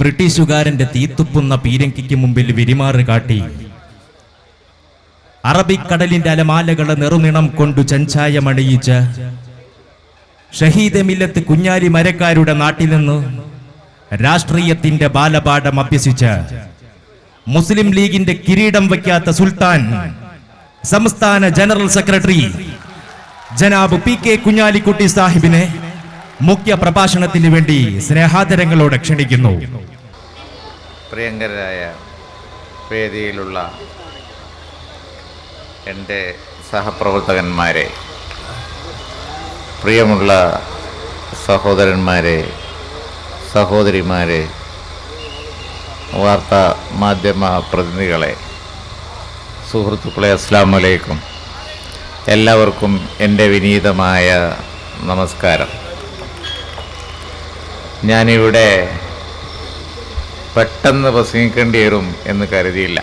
ബ്രിട്ടീഷുകാരന്റെ തീത്തുപ്പുന്ന പീരങ്കിക്ക് മുമ്പിൽ വിരിമാറ് കാട്ടി അറബിക്കടലിന്റെ അലമാലകളെ നെറുനിണം കൊണ്ടു ചഞ്ചായമണിയിച്ച് ഷഹീദെ മില്ലത്ത് കുഞ്ഞാലി മരക്കാരുടെ നാട്ടിൽ നിന്ന് രാഷ്ട്രീയത്തിന്റെ ബാലപാഠം അഭ്യസിച്ച് മുസ്ലിം ലീഗിന്റെ കിരീടം വയ്ക്കാത്ത സുൽത്താൻ സംസ്ഥാന ജനറൽ സെക്രട്ടറി ജനാബ് പി കെ കുഞ്ഞാലിക്കുട്ടി സാഹിബിനെ മുഖ്യ പ്രഭാഷണത്തിന് വേണ്ടി സ്നേഹാദരങ്ങളോടെ ക്ഷണിക്കുന്നു. പ്രിയങ്കരായ വേദിയിലുള്ള എൻ്റെ സഹപ്രവർത്തകന്മാരെ, പ്രിയമുള്ള സഹോദരന്മാരെ, സഹോദരിമാരെ, വാർത്താ മാധ്യമ പ്രതിനിധികളെ, സുഹൃത്തുക്കളെ, അസ്സലാമു അലൈക്കും. എല്ലാവർക്കും എൻ്റെ വിനീതമായ നമസ്കാരം. ഞാനിവിടെ പെട്ടെന്ന് പ്രസംഗിക്കേണ്ടി വരും എന്ന് കരുതിയില്ല.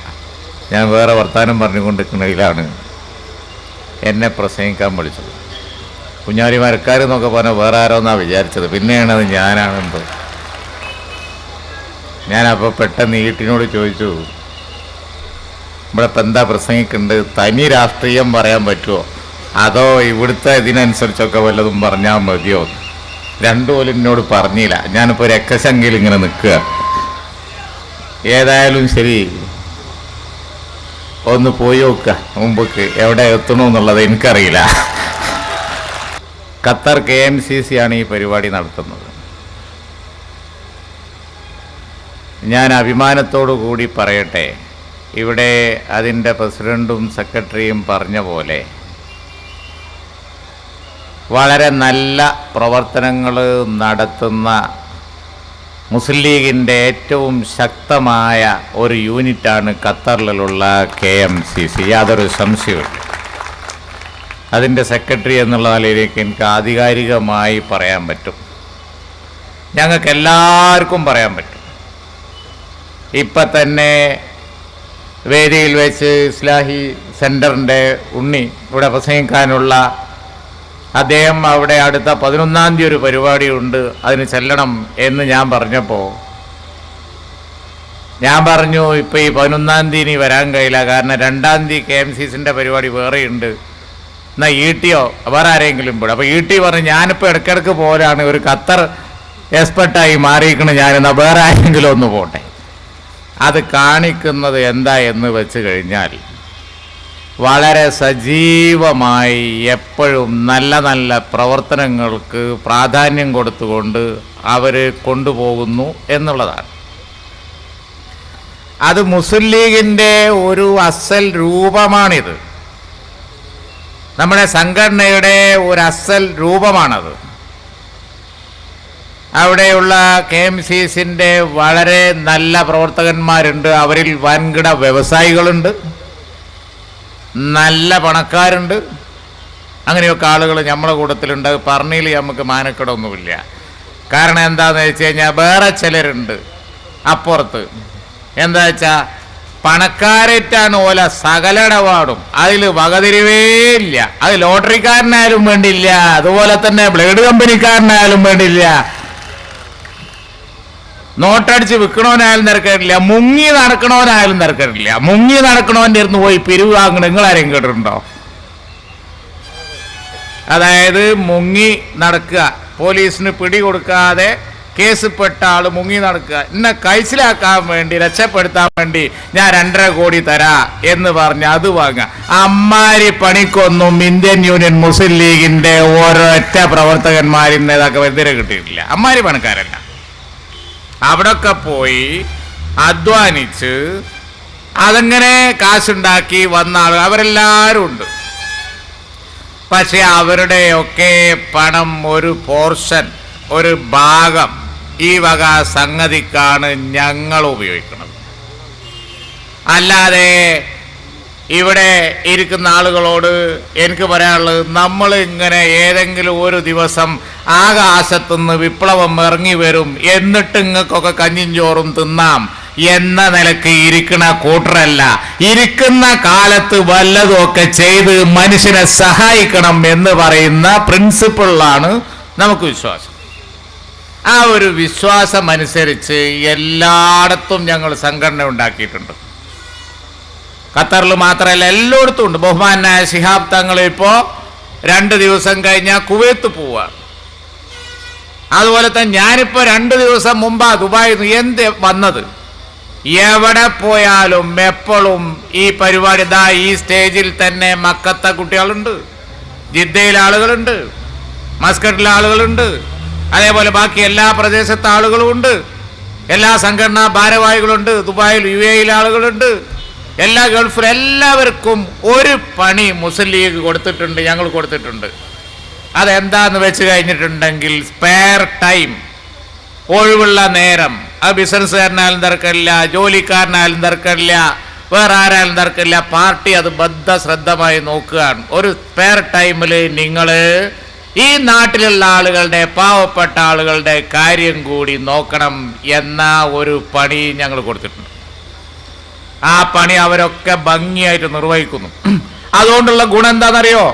ഞാൻ വേറെ വർത്തമാനം പറഞ്ഞുകൊണ്ടിരിക്കുന്നതിലാണ് എന്നെ പ്രസംഗിക്കാൻ വിളിച്ചത്. കുഞ്ഞാലി മരക്കാർ എന്നൊക്കെ പറഞ്ഞാൽ വേറെ ആരോന്നാണ് വിചാരിച്ചത്. പിന്നെയാണത് ഞാനാണെന്ന്. ഞാനപ്പോൾ പെട്ടെന്ന് ഈട്ടിനോട് ചോദിച്ചു, ഇവിടെ ഇപ്പം എന്താ പ്രസംഗിക്കേണ്ടത്? തനി രാഷ്ട്രീയം പറയാൻ പറ്റുമോ, അതോ ഇവിടുത്തെ ഇതിനനുസരിച്ചൊക്കെ വല്ലതും പറഞ്ഞാൽ മതിയോ? രണ്ടുപോലും എന്നോട് പറഞ്ഞില്ല. ഞാനിപ്പോൾ രക്തശങ്കയിൽ ഇങ്ങനെ നിൽക്കുക. ഏതായാലും ശരി, ഒന്ന് പോയി നോക്കുക മുമ്പക്ക് എവിടെ എത്തണമെന്നുള്ളത് എനിക്കറിയില്ല. ഖത്തർ KMCC ആണ് ഈ പരിപാടി നടത്തുന്നത്. ഞാൻ അഭിമാനത്തോടു കൂടി പറയട്ടെ, ഇവിടെ അതിൻ്റെ പ്രസിഡൻറ്റും സെക്രട്ടറിയും പറഞ്ഞ പോലെ വളരെ നല്ല പ്രവർത്തനങ്ങൾ നടത്തുന്ന മുസ്ലിം ലീഗിൻ്റെ ഏറ്റവും ശക്തമായ ഒരു യൂണിറ്റാണ് ഖത്തറിലുള്ള KMCC. യാതൊരു സംശയവുമില്ല. അതിൻ്റെ സെക്രട്ടറി എന്നുള്ള നിലയിലേക്ക് എനിക്ക് ആധികാരികമായി പറയാൻ പറ്റും. ഞങ്ങൾക്ക് എല്ലാവർക്കും പറയാൻ പറ്റും. ഇപ്പം തന്നെ വേദിയിൽ വെച്ച് ഇസ്ലാഹി സെൻറ്ററിൻ്റെ ഉണ്ണി ഇവിടെ പ്രസംഗിക്കാനുള്ള അദ്ദേഹം അവിടെ അടുത്ത 11-ാം തീയതി ഒരു പരിപാടിയുണ്ട്, അതിന് ചെല്ലണം എന്ന് ഞാൻ പറഞ്ഞപ്പോൾ ഞാൻ പറഞ്ഞു, ഇപ്പോൾ ഈ 11-ാം തീയതി വരാൻ കഴിയില്ല, കാരണം 2-ാം തീയതി KMCCൻ്റെ പരിപാടി വേറെയുണ്ട്, എന്നാൽ ഈട്ടിയോ വേറെ ആരെങ്കിലും പോയി. അപ്പോൾ ഈട്ടി പറഞ്ഞു, ഞാനിപ്പോൾ ഇടയ്ക്കിടയ്ക്ക് പോലാണ്, ഒരു ഖത്തർ എക്സ്പെർട്ടായി മാറിയിരിക്കണം ഞാൻ, എന്നാൽ വേറെ ആരെങ്കിലും ഒന്ന് പോട്ടെ. അത് കാണിക്കുന്നത് എന്താ എന്ന് വെച്ച് കഴിഞ്ഞാൽ, വളരെ സജീവമായി എപ്പോഴും നല്ല നല്ല പ്രവർത്തനങ്ങൾക്ക് പ്രാധാന്യം കൊടുത്തുകൊണ്ട് അവർ കൊണ്ടുപോകുന്നു എന്നുള്ളതാണ്. അത് മുസ്ലിം ലീഗിൻ്റെ ഒരു അസൽ രൂപമാണിത്. നമ്മുടെ സംഘടനയുടെ ഒരു അസൽ രൂപമാണത്. അവിടെയുള്ള KMCCൻ്റെ വളരെ നല്ല പ്രവർത്തകന്മാരുണ്ട്. അവരിൽ വൻകിട വ്യവസായികളുണ്ട്, നല്ല പണക്കാരുണ്ട്. അങ്ങനെയൊക്കെ ആളുകൾ നമ്മുടെ കൂട്ടത്തിലുണ്ട്. പറഞ്ഞതിൽ നമുക്ക് മാനക്കേടൊന്നുമില്ല. കാരണം എന്താണെന്ന് വെച്ച് കഴിഞ്ഞാൽ വേറെ ചിലരുണ്ട് അപ്പുറത്ത്. എന്താ വെച്ചാൽ പണക്കാരേറ്റാണ് ഓല സകലടപാടും, അതിൽ വകതിരിവേ ഇല്ല. അത് ലോട്ടറിക്കാരനായാലും വേണ്ടില്ല, അതുപോലെ തന്നെ ബ്ലേഡ് കമ്പനിക്കാരനായാലും വേണ്ടില്ല, നോട്ടടിച്ച് വിൽക്കണവനായാലും നിരക്കാറില്ല, മുങ്ങി നടക്കണവനായാലും നിരക്കാറില്ല. മുങ്ങി നടക്കണവൻ്റെ അടുത്ത് പോയി പിരിവ് വാങ്ങണം. നിങ്ങളാരെയും കേട്ടിട്ടുണ്ടോ? അതായത് മുങ്ങി നടക്കുക, പോലീസിന് പിടി കൊടുക്കാതെ കേസിൽപ്പെട്ട ആൾ മുങ്ങി നടക്കുക, എന്നെ കൈസിലാക്കാൻ വേണ്ടി, രക്ഷപ്പെടുത്താൻ വേണ്ടി ഞാൻ 2.5 കോടി തരാ എന്ന് പറഞ്ഞ് അത് വാങ്ങുക. അമ്മാരി പണിക്കൊന്നും ഇന്ത്യൻ യൂണിയൻ മുസ്ലിം ലീഗിൻ്റെ ഒരൊറ്റ പ്രവർത്തകന്മാരിൽ നേതാക്കൾ വെറുതെ കിട്ടിയിട്ടില്ല. അമ്മാരി പണക്കാരല്ല. അവിടൊക്കെ പോയി അധ്വാനിച്ച് അതങ്ങനെ കാശുണ്ടാക്കി വന്ന ആളുകൾ അവരെല്ലാവരും ഉണ്ട്. പക്ഷെ അവരുടെയൊക്കെ പണം, ഒരു പോർഷൻ, ഒരു ഭാഗം ഈ വക സംഗതിക്കാണ് ഞങ്ങൾ ഉപയോഗിക്കുന്നത്. അല്ലാതെ ഇവിടെ ഇരിക്കുന്ന ആളുകളോട് എനിക്ക് പറയാനുള്ളത്, നമ്മൾ ഇങ്ങനെ ഏതെങ്കിലും ഒരു ദിവസം ആകാശത്തുനിന്ന് വിപ്ലവം ഇറങ്ങി വരും, എന്നിട്ട് ഇങ്ങൾക്കൊക്കെ കഞ്ഞിയും ചോറും തിന്നാം എന്ന നിലക്ക് ഇരിക്കുന്ന കൂട്ടരല്ല. ഇരിക്കുന്ന കാലത്ത് വല്ലതുമൊക്കെ ചെയ്ത് മനുഷ്യനെ സഹായിക്കണം എന്ന് പറയുന്ന പ്രിൻസിപ്പിളിലാണ് നമുക്ക് വിശ്വാസം. ആ ഒരു വിശ്വാസം അനുസരിച്ച് എല്ലായിടത്തും ഞങ്ങൾ സംഘടന ഉണ്ടാക്കിയിട്ടുണ്ട്. ഖത്തറിൽ മാത്രമല്ല എല്ലായിടത്തും ഉണ്ട്. ബഹുമാനായ ശിഹാബ് തങ്ങൾ ഇപ്പോൾ 2 ദിവസം കഴിഞ്ഞാൽ കുവൈത്ത് പോവാണ്. അതുപോലെ തന്നെ ഞാനിപ്പോൾ 2 ദിവസം മുമ്പാ ദുബായിൽ നിന്ന് എന്ത് വന്നത്. എവിടെ പോയാലും എപ്പോഴും ഈ പരിപാടി ഈ സ്റ്റേജിൽ തന്നെ മക്കത്തെ കുട്ടികളുണ്ട്, ജിദ്ദയിൽ ആളുകളുണ്ട്, മസ്കറ്റിലെ ആളുകളുണ്ട്, അതേപോലെ ബാക്കി എല്ലാ പ്രദേശത്തെ ആളുകളും ഉണ്ട്, എല്ലാ സംഘടനാ ഭാരവാഹികളുണ്ട്, ദുബായിൽ UAE ആളുകളുണ്ട്, എല്ലാ ഗൾഫിലും എല്ലാവർക്കും ഒരു പണി മുസ്ലിം ലീഗ് കൊടുത്തിട്ടുണ്ട്, ഞങ്ങൾ കൊടുത്തിട്ടുണ്ട്. അതെന്താന്ന് വെച്ച് കഴിഞ്ഞിട്ടുണ്ടെങ്കിൽ സ്പെയർ ടൈം, ഒഴിവുള്ള നേരം. അത് ബിസിനസ്സുകാരനായാലും തിരക്കില്ല, ജോലിക്കാരനായാലും തിരക്കില്ല, വേറെ ആരായാലും തിരക്കില്ല. പാർട്ടി അത് ബദ്ധശ്രദ്ധമായി നോക്കുകയാണ്. ഒരു സ്പെയർ ടൈമിൽ നിങ്ങൾ ഈ നാട്ടിലുള്ള ആളുകളുടെ, പാവപ്പെട്ട ആളുകളുടെ കാര്യം കൂടി നോക്കണം എന്ന ഒരു പണി ഞങ്ങൾ കൊടുത്തിട്ടുണ്ട്. ആ പണി അവരൊക്കെ ഭംഗിയായിട്ട് നിർവഹിക്കുന്നു. അതുകൊണ്ടുള്ള ഗുണം എന്താണെന്നറിയോ?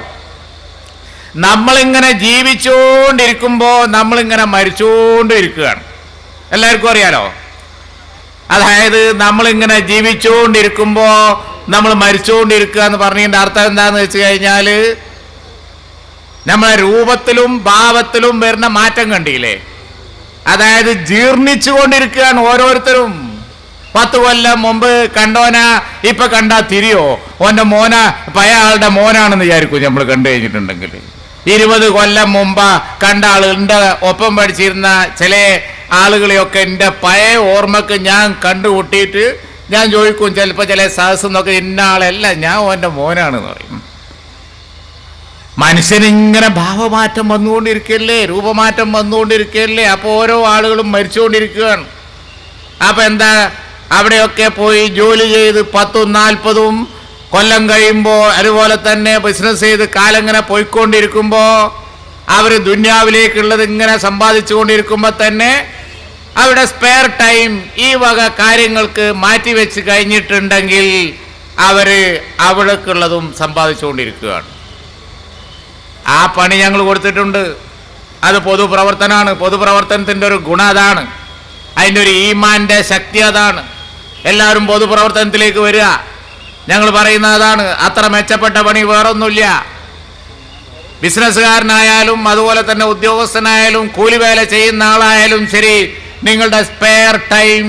നമ്മളിങ്ങനെ ജീവിച്ചുകൊണ്ടിരിക്കുമ്പോൾ നമ്മളിങ്ങനെ മരിച്ചുകൊണ്ടിരിക്കുകയാണ്. എല്ലാവർക്കും അറിയാലോ. അതായത് നമ്മളിങ്ങനെ ജീവിച്ചുകൊണ്ടിരിക്കുമ്പോൾ നമ്മൾ മരിച്ചുകൊണ്ടിരിക്കുക എന്ന് പറഞ്ഞതിൻ്റെ അർത്ഥം എന്താണെന്ന് വെച്ച് കഴിഞ്ഞാൽ നമ്മളെ രൂപത്തിലും ഭാവത്തിലും വരുന്ന മാറ്റം കണ്ടില്ലേ? അതായത് ജീർണിച്ചുകൊണ്ടിരിക്കുകയാണ് ഓരോരുത്തരും. 10 കൊല്ലം മുമ്പ് കണ്ടോന ഇപ്പൊ കണ്ടാ തിരിയോ? ഓന്റെ മോന പഴയ ആളുടെ മോനാണെന്ന് വിചാരിക്കും നമ്മൾ കണ്ടു കഴിഞ്ഞിട്ടുണ്ടെങ്കിൽ. 20 കൊല്ലം മുമ്പ് കണ്ട ആളുകളുടെ ഒപ്പം പഠിച്ചിരുന്ന ചില ആളുകളെയൊക്കെ എൻ്റെ പഴയ ഓർമ്മക്ക് ഞാൻ കണ്ടുകൂട്ടിയിട്ട് ഞാൻ ചോദിക്കും ചിലപ്പോൾ ചില സദസ്സെന്നൊക്കെ ഇന്ന ആളല്ല, ഞാൻ ഓൻ്റെ മോനാണെന്ന് പറയും. മനുഷ്യനിങ്ങനെ ഭാവമാറ്റം വന്നുകൊണ്ടിരിക്കുകയല്ലേ, രൂപമാറ്റം വന്നുകൊണ്ടിരിക്കുകയല്ലേ. അപ്പോൾ ഓരോ ആളുകളും മരിച്ചുകൊണ്ടിരിക്കുകയാണ്. അപ്പം എന്താ, അവിടെയൊക്കെ പോയി ജോലി ചെയ്ത് 10-40 കൊല്ലം കഴിയുമ്പോൾ, അതുപോലെ തന്നെ ബിസിനസ് ചെയ്ത് കാലങ്ങനെ പോയിക്കൊണ്ടിരിക്കുമ്പോൾ, അവർ ദുന്യാവിലേക്കുള്ളത് ഇങ്ങനെ സമ്പാദിച്ചു കൊണ്ടിരിക്കുമ്പോൾ തന്നെ അവിടെ സ്പെയർ ടൈം ഈ വക കാര്യങ്ങൾക്ക് മാറ്റിവെച്ച് കഴിഞ്ഞിട്ടുണ്ടെങ്കിൽ അവർ അവിടേക്കുള്ളതും സമ്പാദിച്ചുകൊണ്ടിരിക്കുകയാണ്. ആ പണി ഞങ്ങൾ കൊടുത്തിട്ടുണ്ട്. അത് പൊതുപ്രവർത്തനമാണ്. പൊതുപ്രവർത്തനത്തിൻ്റെ ഒരു ഗുണം അതാണ്. അതിൻ്റെ ഒരു ഈമാൻ്റെ ശക്തി അതാണ്. എല്ലാവരും പൊതുപ്രവർത്തനത്തിലേക്ക് വരിക. ഞങ്ങൾ പറയുന്നത് അതാണ്. അത്ര മെച്ചപ്പെട്ട പണി വേറൊന്നുമില്ല. ബിസിനസ്സുകാരനായാലും അതുപോലെ തന്നെ ഉദ്യോഗസ്ഥനായാലും കൂലിവേല ചെയ്യുന്ന ആളായാലും ശരി, നിങ്ങളുടെ സ്പെയർ ടൈം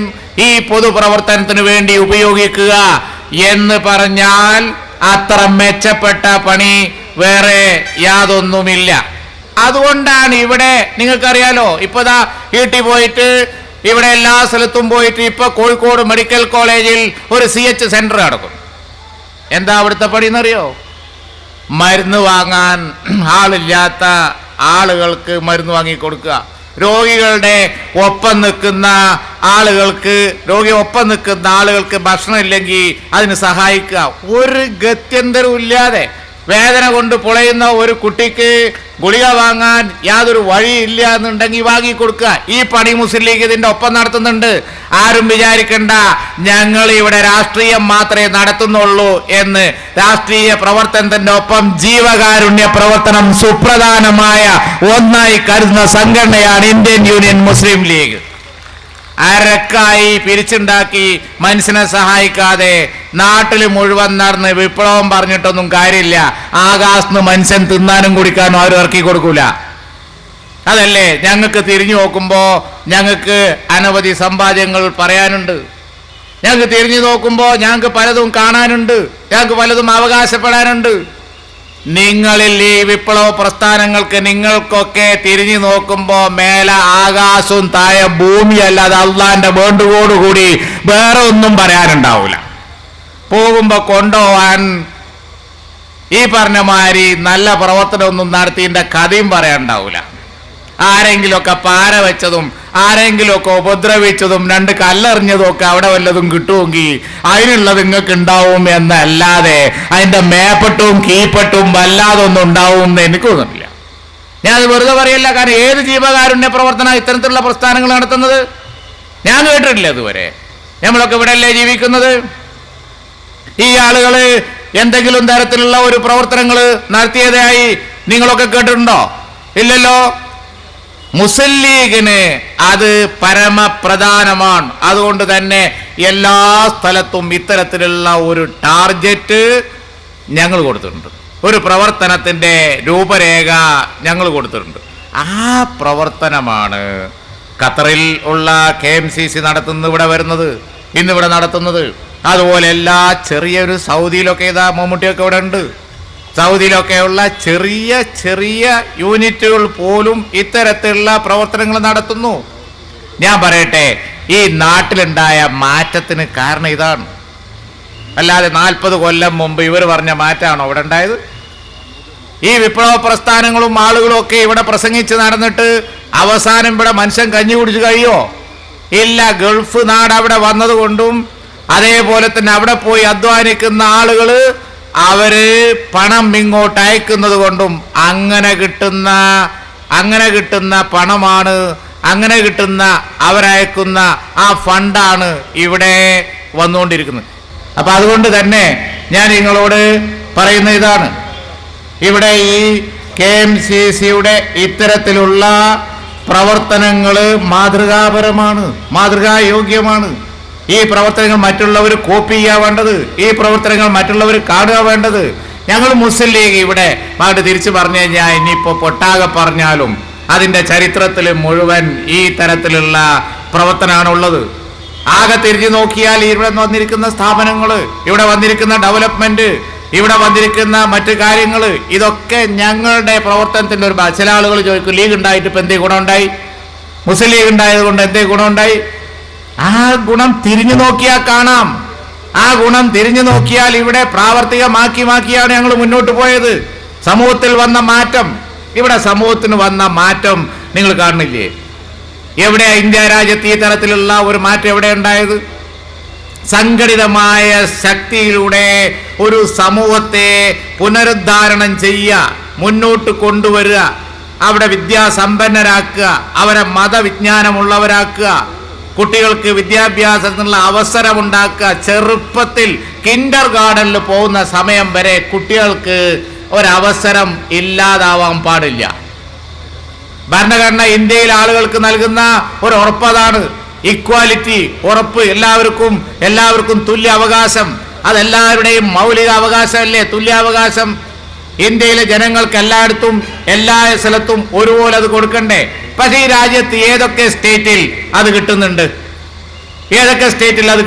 ഈ പൊതുപ്രവർത്തനത്തിന് വേണ്ടി ഉപയോഗിക്കുക എന്ന് പറഞ്ഞാൽ അത്ര മെച്ചപ്പെട്ട പണി വേറെ യാതൊന്നുമില്ല. അതുകൊണ്ടാണ് ഇവിടെ നിങ്ങൾക്കറിയാലോ, ഇപ്പതാ വീട്ടിൽ പോയിട്ട് ഇവിടെ എല്ലാ സ്ഥലത്തും പോയിട്ട് ഇപ്പൊ കോഴിക്കോട് മെഡിക്കൽ കോളേജിൽ ഒരു CH സെന്റർ നടക്കും. എന്താ അവിടുത്തെ പണി എന്നറിയോ? മരുന്ന് വാങ്ങാൻ ആളില്ലാത്ത ആളുകൾക്ക് മരുന്ന് വാങ്ങി കൊടുക്കുക. രോഗികളുടെ ഒപ്പം നിൽക്കുന്ന ആളുകൾക്ക് ഭക്ഷണം ഇല്ലെങ്കിൽ അതിന് സഹായിക്കുക. ഒരു ഗത്യന്തരവും ഇല്ലാതെ വേദന കൊണ്ട് പൊളയുന്ന ഒരു കുട്ടിക്ക് ഗുളിക വാങ്ങാൻ യാതൊരു വഴിയില്ല എന്നുണ്ടെങ്കിൽ വാങ്ങിക്കൊടുക്കുക. ഈ പണി മുസ്ലിം ലീഗ് ഇതിന്റെ ഒപ്പം നടത്തുന്നുണ്ട്. ആരും വിചാരിക്കണ്ട ഞങ്ങൾ ഇവിടെ രാഷ്ട്രീയം മാത്രമേ നടത്തുന്നുള്ളൂ എന്ന്. രാഷ്ട്രീയ പ്രവർത്തനത്തിന്റെ ഒപ്പം ജീവകാരുണ്യ പ്രവർത്തനം സുപ്രധാനമായ ഒന്നായി കരുതുന്ന സംഘടനയാണ് ഇന്ത്യൻ യൂണിയൻ മുസ്ലിം ലീഗ്. അരക്കായി പിരിച്ചുണ്ടാക്കി മനുഷ്യനെ സഹായിക്കാതെ നാട്ടിൽ മുഴുവൻ നടന്ന് വിപ്ലവം പറഞ്ഞിട്ടൊന്നും കാര്യമില്ല. ആകാശത്ത് മനുഷ്യൻ തിന്നാനും കുടിക്കാനും ആരും ഇറക്കി കൊടുക്കൂല. അതല്ലേ ഞങ്ങൾക്ക് തിരിഞ്ഞു നോക്കുമ്പോൾ ഞങ്ങൾക്ക് അനവധി സമ്പാദ്യങ്ങൾ പറയാനുണ്ട്. ഞങ്ങൾക്ക് തിരിഞ്ഞു നോക്കുമ്പോൾ ഞങ്ങൾക്ക് പലതും കാണാനുണ്ട്, ഞങ്ങൾക്ക് പലതും അവകാശപ്പെടാനുണ്ട്. നിങ്ങളിൽ ഈ വിപ്ലവ പ്രസ്ഥാനങ്ങൾക്ക് നിങ്ങൾക്കൊക്കെ തിരിഞ്ഞു നോക്കുമ്പോൾ മേലെ ആകാശവും താഴെ ഭൂമിയല്ലാതെ അള്ളാന്റെ വേണ്ടുകോടുകൂടി വേറെ ഒന്നും പറയാനുണ്ടാവില്ല. പോകുമ്പോൾ കൊണ്ടുപോവാൻ ഈ പറഞ്ഞ മാതിരി നല്ല പ്രവർത്തനമൊന്നും നടത്തിയതിൻ്റെ കഥയും പറയാനുണ്ടാവില്ല. ആരെങ്കിലുമൊക്കെ പാര വെച്ചതും ആരെങ്കിലുമൊക്കെ ഉപദ്രവിച്ചതും 2 കല്ലെറിഞ്ഞതും ഒക്കെ അവിടെ വല്ലതും കിട്ടുമെങ്കിൽ അതിനുള്ളത് നിങ്ങൾക്ക് ഉണ്ടാവും എന്നല്ലാതെ അതിൻ്റെ മേപ്പട്ടും കീപ്പട്ടും വല്ലാതൊന്നും ഉണ്ടാവും എന്ന് എനിക്ക് തോന്നുന്നില്ല. ഞാനത് വെറുതെ പറയല്ല. കാരണം ഏത് ജീവകാരുണ്യ പ്രവർത്തന ഇത്തരത്തിലുള്ള പ്രസ്ഥാനങ്ങൾ നടത്തുന്നത് ഞാൻ കേട്ടിട്ടില്ല ഇതുവരെ. നമ്മളൊക്കെ ഇവിടെയല്ലേ ജീവിക്കുന്നത്. ഈ ആളുകൾ എന്തെങ്കിലും തരത്തിലുള്ള ഒരു പ്രവർത്തനങ്ങൾ നടത്തിയതായി നിങ്ങളൊക്കെ കേട്ടിട്ടുണ്ടോ? ഇല്ലല്ലോ. മുസ്ലിം ലീഗിന് അത് പരമപ്രധാനമാണ്. അതുകൊണ്ട് തന്നെ എല്ലാ സ്ഥലത്തും ഇത്തരത്തിലുള്ള ഒരു ടാർഗറ്റ് ഞങ്ങൾ കൊടുത്തിട്ടുണ്ട്, ഒരു പ്രവർത്തനത്തിന്റെ രൂപരേഖ ഞങ്ങൾ കൊടുത്തിട്ടുണ്ട്. ആ പ്രവർത്തനമാണ് ഖത്തറിൽ ഉള്ള KMCC നടത്തുന്നത്, ഇവിടെ വരുന്നത്, ഇന്നിവിടെ നടത്തുന്നത്. അതുപോലെ എല്ലാ ചെറിയൊരു സൗദിയിലൊക്കെ ഇതാ മമ്മൂട്ടിയൊക്കെ ഇവിടെ ഉണ്ട്. സൗദിയിലൊക്കെയുള്ള ചെറിയ ചെറിയ യൂണിറ്റുകൾ പോലും ഇത്തരത്തിലുള്ള പ്രവർത്തനങ്ങൾ നടത്തുന്നു. ഞാൻ പറയട്ടെ, ഈ നാട്ടിലുണ്ടായ മാറ്റത്തിന് കാരണം ഇതാണ്. അല്ലാതെ 40 കൊല്ലം മുമ്പ് ഇവർ പറഞ്ഞ മാറ്റമാണോ ഇവിടെ ഉണ്ടായത്? ഈ വിപ്ലവ പ്രസ്ഥാനങ്ങളും ആളുകളും ഒക്കെ ഇവിടെ പ്രസംഗിച്ച് നടന്നിട്ട് അവസാനം ഇവിടെ മനുഷ്യൻ കഞ്ഞി കുടിച്ച് കഴിയോ? ഇല്ല. ഗൾഫ് നാട് അവിടെ വന്നതുകൊണ്ടും അതേപോലെ തന്നെ അവിടെ പോയി അധ്വാനിക്കുന്ന ആളുകൾ അവര് പണം ഇങ്ങോട്ട് അയക്കുന്നത് കൊണ്ടും അങ്ങനെ കിട്ടുന്ന പണമാണ്, അങ്ങനെ കിട്ടുന്ന അവരയക്കുന്ന ആ ഫണ്ടാണ് ഇവിടെ വന്നുകൊണ്ടിരിക്കുന്നത്. അപ്പൊ അതുകൊണ്ട് തന്നെ ഞാൻ നിങ്ങളോട് പറയുന്ന ഇതാണ്, ഇവിടെ ഈ KMCCയുടെ ഇത്തരത്തിലുള്ള പ്രവർത്തനങ്ങൾ മാതൃകാപരമാണ്, മാതൃകായോഗ്യമാണ്. ഈ പ്രവർത്തനങ്ങൾ മറ്റുള്ളവർ കോപ്പി ചെയ്യാൻ വേണ്ടത്, ഈ പ്രവർത്തനങ്ങൾ മറ്റുള്ളവർ കാണുക വേണ്ടത്. ഞങ്ങൾ മുസ്ലിം ലീഗ് ഇവിടെ തിരിച്ചു പറഞ്ഞു കഴിഞ്ഞാൽ ഇനിയിപ്പോൾ പൊട്ടാകെ പറഞ്ഞാലും അതിൻ്റെ ചരിത്രത്തിൽ മുഴുവൻ ഈ തരത്തിലുള്ള പ്രവർത്തനമാണുള്ളത്. ആകെ തിരിഞ്ഞു നോക്കിയാൽ ഇവിടെ വന്നിരിക്കുന്ന സ്ഥാപനങ്ങൾ, ഇവിടെ വന്നിരിക്കുന്ന ഡെവലപ്മെന്റ്, ഇവിടെ വന്നിരിക്കുന്ന മറ്റു കാര്യങ്ങൾ, ഇതൊക്കെ ഞങ്ങളുടെ പ്രവർത്തനത്തിൻ്റെ ഒരു ചില ആളുകൾ ചോദിക്കും, ലീഗ് ഉണ്ടായിട്ട് ഇപ്പം എന്തേ ഗുണമുണ്ടായി? മുസ്ലിം ലീഗ് ഉണ്ടായത് കൊണ്ട് എന്തേ ഗുണമുണ്ടായി? ആ ഗുണം തിരിഞ്ഞു നോക്കിയാൽ കാണാം. ആ ഗുണം തിരിഞ്ഞു നോക്കിയാൽ ഇവിടെ പ്രാവർത്തികമാക്കിയാണ് ഞങ്ങൾ മുന്നോട്ട് പോയത്. സമൂഹത്തിൽ വന്ന മാറ്റം, ഇവിടെ സമൂഹത്തിന് വന്ന മാറ്റം നിങ്ങൾ കാണുന്നില്ലേ? എവിടെയാ ഇന്ത്യ രാജ്യത്ത് ഈ തരത്തിലുള്ള ഒരു മാറ്റം എവിടെ ഉണ്ടായത്? സംഘടിതമായ ശക്തിയിലൂടെ ഒരു സമൂഹത്തെ പുനരുദ്ധാരണം ചെയ്യുക, മുന്നോട്ട് കൊണ്ടുവരിക, അവിടെ വിദ്യാസമ്പന്നരാക്കുക, അവരെ മതവിജ്ഞാനമുള്ളവരാക്കുക, കുട്ടികൾക്ക് വിദ്യാഭ്യാസത്തിനുള്ള അവസരമുണ്ടാക്കുക. ചെറുപ്പത്തിൽ കിൻഡർ ഗാർഡനിൽ പോകുന്ന സമയം വരെ കുട്ടികൾക്ക് ഒരവസരം ഇല്ലാതാവാൻ പാടില്ല. ഭരണഘടന ഇന്ത്യയിൽ ആളുകൾക്ക് നൽകുന്ന ഒരു ഉറപ്പതാണ്, ഇക്വാലിറ്റി ഉറപ്പ്. എല്ലാവർക്കും തുല്യ അവകാശം. അതെല്ലാവരുടെയും മൗലിക അവകാശമല്ലേ തുല്യാവകാശം? ഇന്ത്യയിലെ ജനങ്ങൾക്ക് എല്ലായിടത്തും എല്ലാ സ്ഥലത്തും ഒരുപോലെ അത് കൊടുക്കണ്ടേ? പക്ഷേ ഈ രാജ്യത്ത് ഏതൊക്കെ സ്റ്റേറ്റിൽ അത് കിട്ടുന്നുണ്ട്? ഏതൊക്കെ സ്റ്റേറ്റിൽ അത്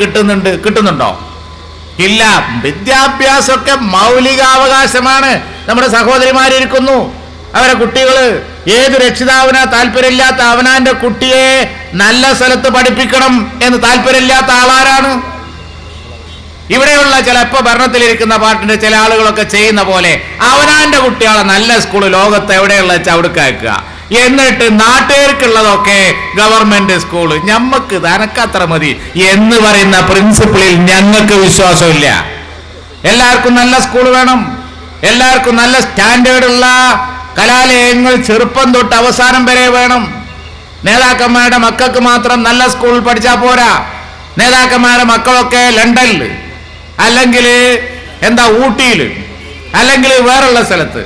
കിട്ടുന്നുണ്ടോ? ഇല്ല. വിദ്യാഭ്യാസമൊക്കെ മൗലികാവകാശമാണ്. നമ്മുടെ സഹോദരിമാരിയ്ക്കുന്നു, അവരെ കുട്ടികൾ, ഏത് രക്ഷിതാവിനാ താല്പര്യമില്ലാത്ത അവനാന്റെ കുട്ടിയെ നല്ല സ്ഥലത്ത് പഠിപ്പിക്കണം എന്ന് താല്പര്യമില്ലാത്ത ആളാരാണ്? ഇവിടെയുള്ള ചിലപ്പോൾ ഭരണത്തിലിരിക്കുന്ന പാർട്ടിന്റെ ചില ആളുകളൊക്കെ ചെയ്യുന്ന പോലെ അവനാന്റെ കുട്ടികളെ നല്ല സ്കൂള് ലോകത്ത് എവിടെയുള്ള അവിടേക്ക് അയക്കുക, എന്നിട്ട് നാട്ടുകാർക്കുള്ളതൊക്കെ ഗവൺമെന്റ് സ്കൂള്, ഞമ്മക്ക് തനക്കത്ര മതി എന്ന് പറയുന്ന പ്രിൻസിപ്പിളിൽ ഞങ്ങൾക്ക് വിശ്വാസമില്ല. എല്ലാവർക്കും നല്ല സ്കൂൾ വേണം, എല്ലാവർക്കും നല്ല സ്റ്റാൻഡേർഡുള്ള കലാലയങ്ങൾ ചെറുപ്പം തൊട്ട് അവസാനം വരെ വേണം. നേതാക്കന്മാരുടെ മക്കൾക്ക് മാത്രം നല്ല സ്കൂളിൽ പഠിച്ചാൽ പോരാ. നേതാക്കന്മാരുടെ മക്കളൊക്കെ ലണ്ടനിൽ, അല്ലെങ്കിൽ ഊട്ടിയിൽ, അല്ലെങ്കിൽ വേറുള്ള സ്ഥലത്ത്,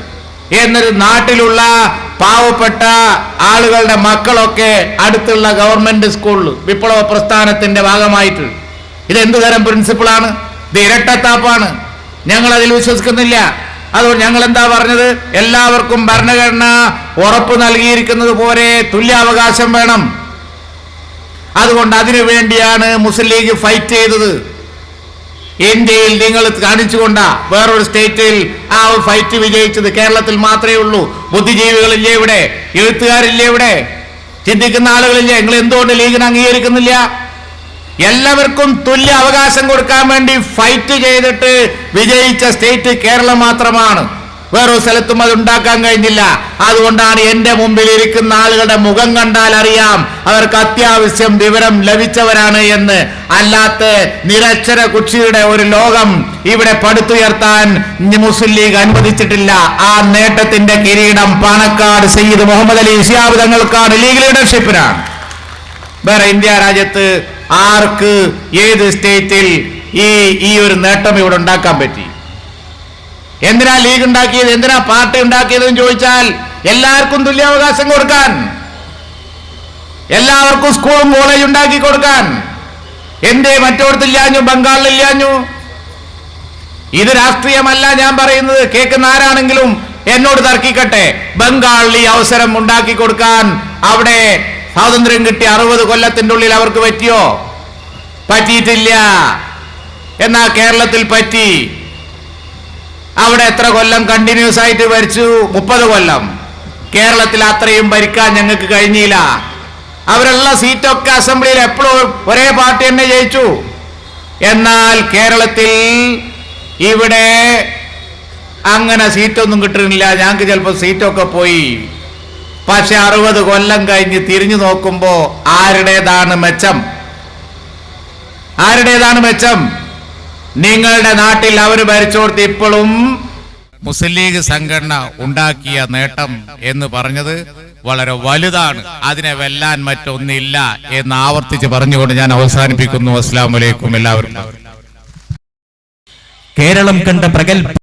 എന്നൊരു നാട്ടിലുള്ള പാവപ്പെട്ട ആളുകളുടെ മക്കളൊക്കെ അടുത്തുള്ള ഗവൺമെന്റ് സ്കൂളിൽ വിപ്ലവ പ്രസ്ഥാനത്തിന്റെ ഭാഗമായിട്ട്. ഇതെന്തു തരം പ്രിൻസിപ്പിളാണ്? ഇത് ഇരട്ടത്താപ്പാണ്. ഞങ്ങൾ അതിൽ വിശ്വസിക്കുന്നില്ല. അതുകൊണ്ട് ഞങ്ങൾ എന്താ പറഞ്ഞത്? എല്ലാവർക്കും ഭരണഘടന ഉറപ്പ് നൽകിയിരിക്കുന്നത് പോലെ തുല്യാവകാശം വേണം. അതുകൊണ്ട് അതിനു വേണ്ടിയാണ് മുസ്ലിം ലീഗ് ഫൈറ്റ് ചെയ്തത്. ഇന്ത്യയിൽ നിങ്ങൾ കാണിച്ചുകൊണ്ടാ വേറൊരു സ്റ്റേറ്റിൽ ആ ഫൈറ്റ് വിജയിച്ചത്. കേരളത്തിൽ മാത്രമേ ഉള്ളൂ. ബുദ്ധിജീവികളില്ലേ ഇവിടെ? എഴുത്തുകാരില്ലേ ഇവിടെ? ചിന്തിക്കുന്ന ആളുകളില്ലേ? നിങ്ങൾ എന്തുകൊണ്ട് ലീഗിനെ അംഗീകരിക്കുന്നില്ല? എല്ലാവർക്കും തുല്യ അവകാശം കൊടുക്കാൻ വേണ്ടി ഫൈറ്റ് ചെയ്തിട്ട് വിജയിച്ച സ്റ്റേറ്റ് കേരളം മാത്രമാണ്. വേറൊരു സ്ഥലത്തും അത് ഉണ്ടാക്കാൻ കഴിഞ്ഞില്ല. അതുകൊണ്ടാണ് എന്റെ മുമ്പിൽ ഇരിക്കുന്ന ആളുകളുടെ മുഖം കണ്ടാൽ അറിയാം അവർക്ക് അത്യാവശ്യം വിവരം ലഭിച്ചവരാണ് എന്ന്. അല്ലാത്ത നിരക്ഷര കുക്ഷിയുടെ ഒരു ലോകം ഇവിടെ പടുത്തുയർത്താൻ മുസ്ലിം ലീഗ് അനുവദിച്ചിട്ടില്ല. ആ നേട്ടത്തിന്റെ കിരീടം പാണക്കാട് സയ്യിദ് മുഹമ്മദ് അലി ശിഹാബ് തങ്ങൾക്കാണ്, ലീഗ് ലീഡർഷിപ്പിനാണ്. വേറെ ഇന്ത്യ രാജ്യത്ത് ആർക്ക് ഏത് സ്റ്റേറ്റിൽ ഈ ഒരു നേട്ടം ഇവിടെ ഉണ്ടാക്കാൻ പറ്റി? എന്തിനാ ലീഗ് ഉണ്ടാക്കിയത്? എന്തിനാ പാർട്ടി ഉണ്ടാക്കിയതെന്ന് ചോദിച്ചാൽ എല്ലാവർക്കും തുല്യാവകാശം കൊടുക്കാൻ. എല്ലാവർക്കും സ്കൂളും കോളേജ് ഉണ്ടാക്കി കൊടുക്കാൻ. എന്തേ മറ്റോടത്തില്ലാഞ്ഞു, ബംഗാളിലില്ലാഞ്ഞു? ഇത് രാഷ്ട്രീയമല്ല ഞാൻ പറയുന്നത്. കേൾക്കുന്ന ആരാണെങ്കിലും എന്നോട് തർക്കിക്കട്ടെ. ബംഗാളിൽ ഈ അവസരം ഉണ്ടാക്കി കൊടുക്കാൻ അവിടെ സ്വാതന്ത്ര്യം കിട്ടിയ 60 കൊല്ലത്തിന്റെ ഉള്ളിൽ അവർക്ക് പറ്റിയോ? പറ്റിയിട്ടില്ല. എന്നാ കേരളത്തിൽ പറ്റി. അവിടെ എത്ര കൊല്ലം കണ്ടിന്യൂസ് ആയിട്ട് ഭരിച്ചു? 30 കൊല്ലം. കേരളത്തിൽ അത്രയും ഭരിക്കാൻ ഞങ്ങൾക്ക് കഴിഞ്ഞില്ല. അവരുള്ള സീറ്റൊക്കെ അസംബ്ലിയിൽ എപ്പോഴും ഒരേ പാർട്ടി തന്നെ ജയിച്ചു. എന്നാൽ കേരളത്തിൽ ഇവിടെ അങ്ങനെ സീറ്റൊന്നും കിട്ടുന്നില്ല. ഞങ്ങൾക്ക് ചിലപ്പോൾ സീറ്റൊക്കെ പോയി. പക്ഷെ 60 കൊല്ലം കഴിഞ്ഞ് തിരിഞ്ഞു നോക്കുമ്പോ ആരുടേതാണ് മെച്ചം? ആരുടേതാണ് മെച്ചം? നിങ്ങളുടെ നാട്ടിൽ അവർ ഭരിച്ചോടത്ത് ഇപ്പോഴും മുസ്ലിം ലീഗ് സംഘടന ഉണ്ടാക്കിയ നേട്ടം എന്ന് പറഞ്ഞത് വളരെ വലുതാണ്. അതിനെ വെല്ലാൻ മറ്റൊന്നില്ല എന്ന് ആവർത്തിച്ച് പറഞ്ഞുകൊണ്ട് ഞാൻ അവസാനിപ്പിക്കുന്നു. അസ്സലാമു അലൈക്കും എല്ലാവർക്കും. കേരളം കണ്ട പ്രഗത്ഭ